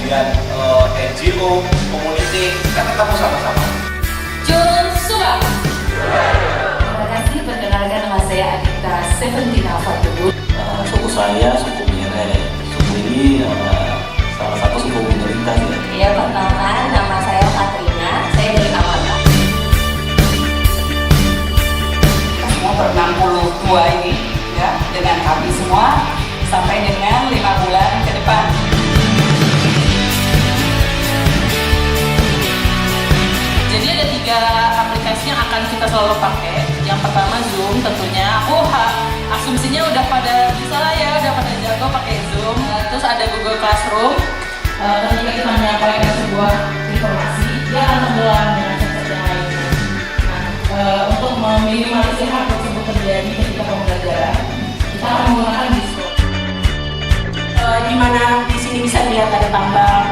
kemudian NGO, community, kita ketemu sama-sama. Jom Suba. Terima kasih, perkenalkan nama saya Anita Seventeen Alpha Debut. Suku saya, suku Mire. Suku ini salah satu suku minoritas ya. Iya, perkenalkan nama saya Katrina, saya dari Kawasan. Kita semua ber-62 ini ya, dengan kami semua sampai dengan 5 bulan ke depan. Jadi ada 3 aplikasi yang akan kita selalu pakai. Yang pertama Zoom tentunya. Asumsinya udah pada bisa lah ya, udah pada jago pakai Zoom. Terus ada Google Classroom. Ketika kita menyampaikan sebuah informasi, dia akan tenggelam dengan seperti lainnya. Untuk meminimalisir hal tersebut terjadi ketika pembelajaran, kita akan menggunakan Discord. Di mana di sini bisa dilihat ada tambang,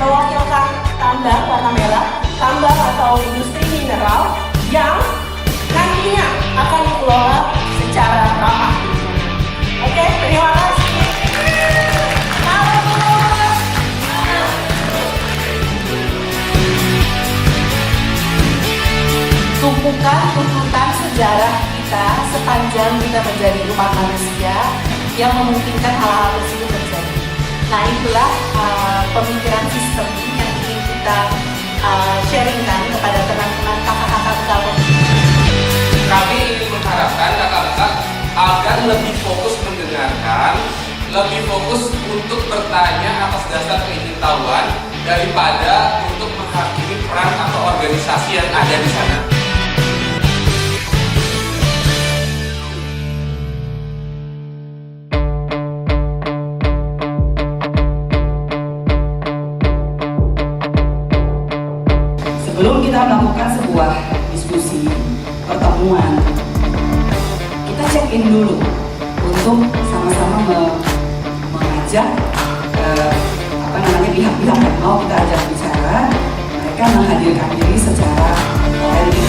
mewakilkan tambang warna merah, tambang atau industri mineral yang nantinya akan dikelola secara ramah lingkungan. Oke, terima kasih. Tumpukan tuntutan sejarah kita sepanjang kita menjadi umat manusia yang memungkinkan hal-hal tersebut terjadi. Nah, itulah pemikiran sistem yang ingin kita sharingkan kepada teman-teman kakak-kakak kalau Kami ingin mengharapkan kakak-kakak agar lebih fokus mendengarkan, lebih fokus untuk bertanya atas dasar keingintahuan daripada untuk menghakimi peran atau organisasi yang ada di sana. sebelum kita melakukan sebuah diskusi, pertemuan, kita check in dulu untuk sama-sama mengajak pihak-pihak yang mau kita ajak bicara, mereka menghadirkan diri secara otentik.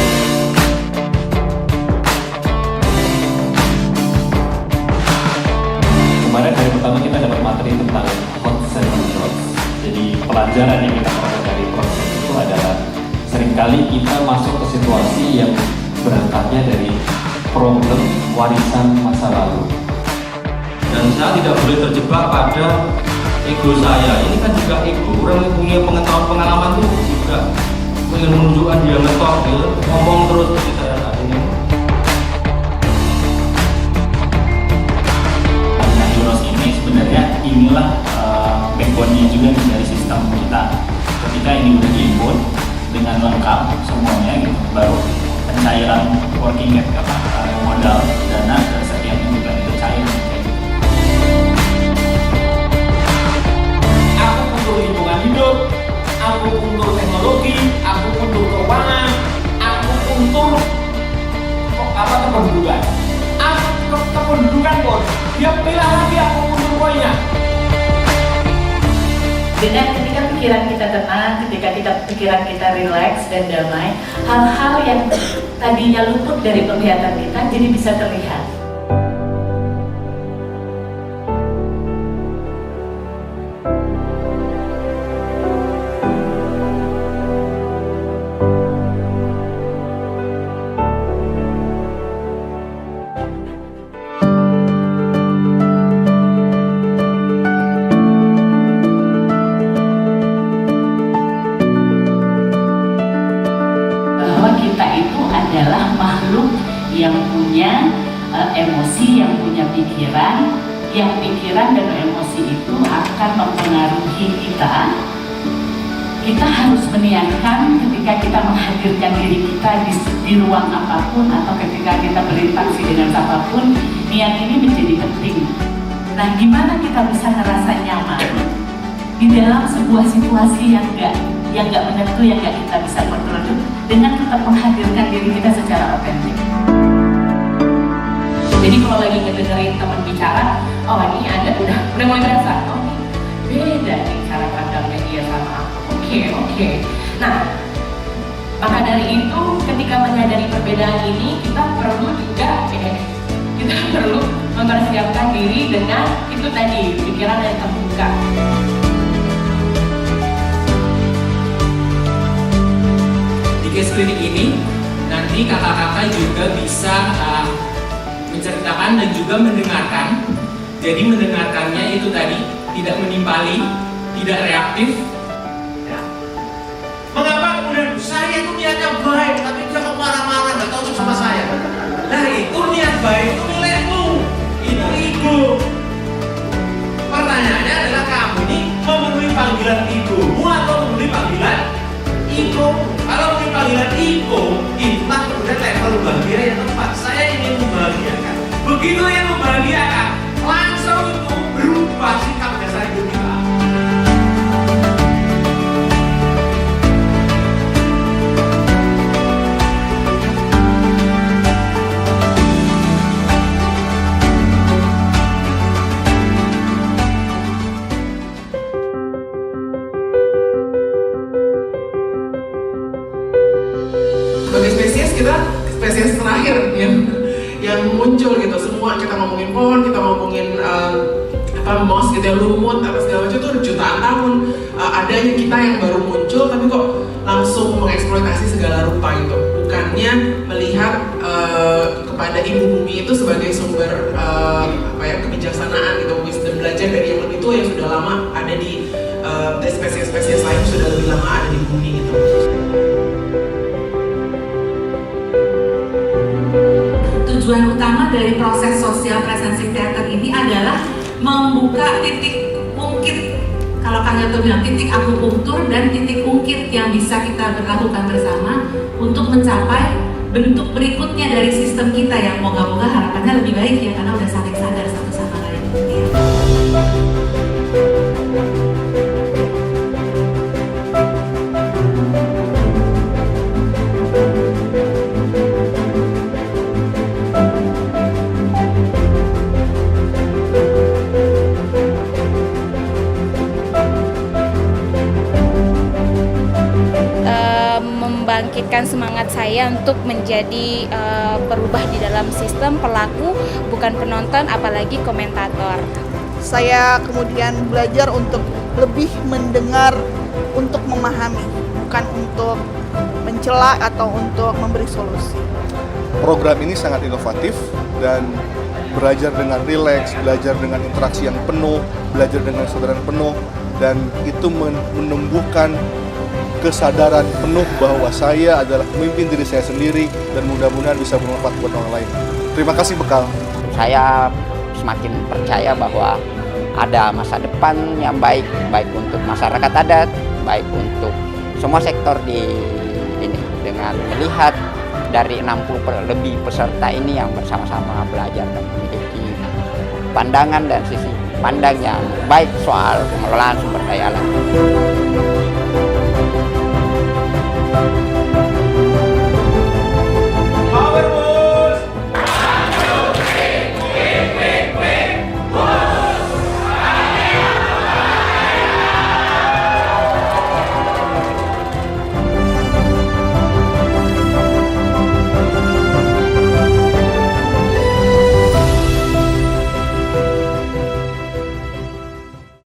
Kemarin hari pertama kita dapat materi tentang hot seven drops. Jadi pelajaran yang kita dapat dari proses itu adalah seringkali kita masuk ke situasi yang berangkatnya dari problem warisan masa lalu. Dan saya tidak boleh terjebak pada ego saya. Ini kan juga ego. Orang yang punya pengetahuan pengalaman itu juga ingin menunjukkan dia ngetok, dia ngomong terus seperti saya saat ini. Nah, Euros ini sebenarnya inilah backbone-nya juga dari sistem kita. Ketika ini udah diinput dengan lengkap semuanya gitu, baru pencairan working capital, modal, dana dan setiapnya juga itu cair. Aku untuk lingkungan hidup, aku untuk teknologi, aku untuk keuangan, aku untuk kependudukan. Aku kependudukan pun dia pilih lagi aku untuk poinnya. Dengan ketika pikiran kita tenang, ketika pikiran kita rileks dan damai, hal-hal yang tadinya luput dari penglihatan kita jadi bisa terlihat. Kita itu adalah makhluk yang punya emosi, yang punya pikiran, yang pikiran dan emosi itu akan mempengaruhi kita. Kita harus meniatkan ketika kita menghadirkan diri kita di ruang apapun atau ketika kita berinteraksi dengan siapapun, niat ini menjadi penting. Nah, gimana kita bisa ngerasa nyaman di dalam sebuah situasi yang nggak menentu, yang nggak kita bisa kontrol, dengan tetap menghadirkan diri kita secara otentik. Jadi kalau lagi ngedengerin teman bicara, oh ini ada udah mulai berasa, oh beda nih cara pandangnya dia sama aku. Oke. Nah, maka dari itu ketika menyadari perbedaan ini, kita perlu juga kita perlu mempersiapkan diri dengan itu tadi, pikiran yang terbuka. case klinik ini nanti kakak-kakak juga bisa menceritakan dan juga mendengarkan. Jadi mendengarkannya itu tadi tidak menimpali, tidak reaktif. Ya. Mengapa kemudian saya itu niatnya baik, tapi dia kok marah-marah nggak tahu sama saya? Nah itu niat baik itu milikmu, itu ego. Pertanyaannya adalah kamu ini memenuhi panggilan egomu atau memenuhi panggilan ego? Kalau memenuhi panggilan ego, itulah kemudian level bahagia yang tepat. Saya ingin membahagiakan. Begitu yang membahagiakan, langsung itu berubah sikap dasar hidup kita. Sebagai spesies kita spesies terakhir yang muncul gitu. Semua kita ngomongin pohon, kita ngomongin moss gitu yang lumut apa segala macam itu jutaan tahun adanya kita yang baru muncul, tapi kok langsung mengeksploitasi segala rupa gitu. Bukannya melihat kepada ibu bumi itu sebagai sumber kebijaksanaan gitu, wisdom, belajar dari yang lebih tua yang sudah lama ada di dari spesies-spesies lain sudah lebih lama ada di bumi gitu. Tujuan utama dari proses sosial presensi teater ini adalah membuka titik ungkit, kalau Kang Gatot bilang titik akupunktur dan titik ungkit yang bisa kita lakukan bersama untuk mencapai bentuk berikutnya dari sistem kita yang moga-moga harapannya lebih baik ya, karena udah saling sadar satu sama lain. Membangkitkan semangat saya untuk menjadi berubah di dalam sistem pelaku, bukan penonton apalagi komentator. Saya kemudian belajar untuk lebih mendengar, untuk memahami, bukan untuk mencela atau untuk memberi solusi. Program ini sangat inovatif dan belajar dengan rileks, belajar dengan interaksi yang penuh, belajar dengan kesadaran penuh, dan itu menumbuhkan kesadaran penuh bahwa saya adalah pemimpin diri saya sendiri dan mudah-mudahan bisa bermanfaat buat orang lain. Terima kasih Bekal. Saya semakin percaya bahwa ada masa depan yang baik untuk masyarakat adat, baik untuk semua sektor di ini, dengan melihat dari 60 lebih peserta ini yang bersama-sama belajar dan memiliki pandangan dan sisi pandang yang baik soal pengelolaan sumber daya alam.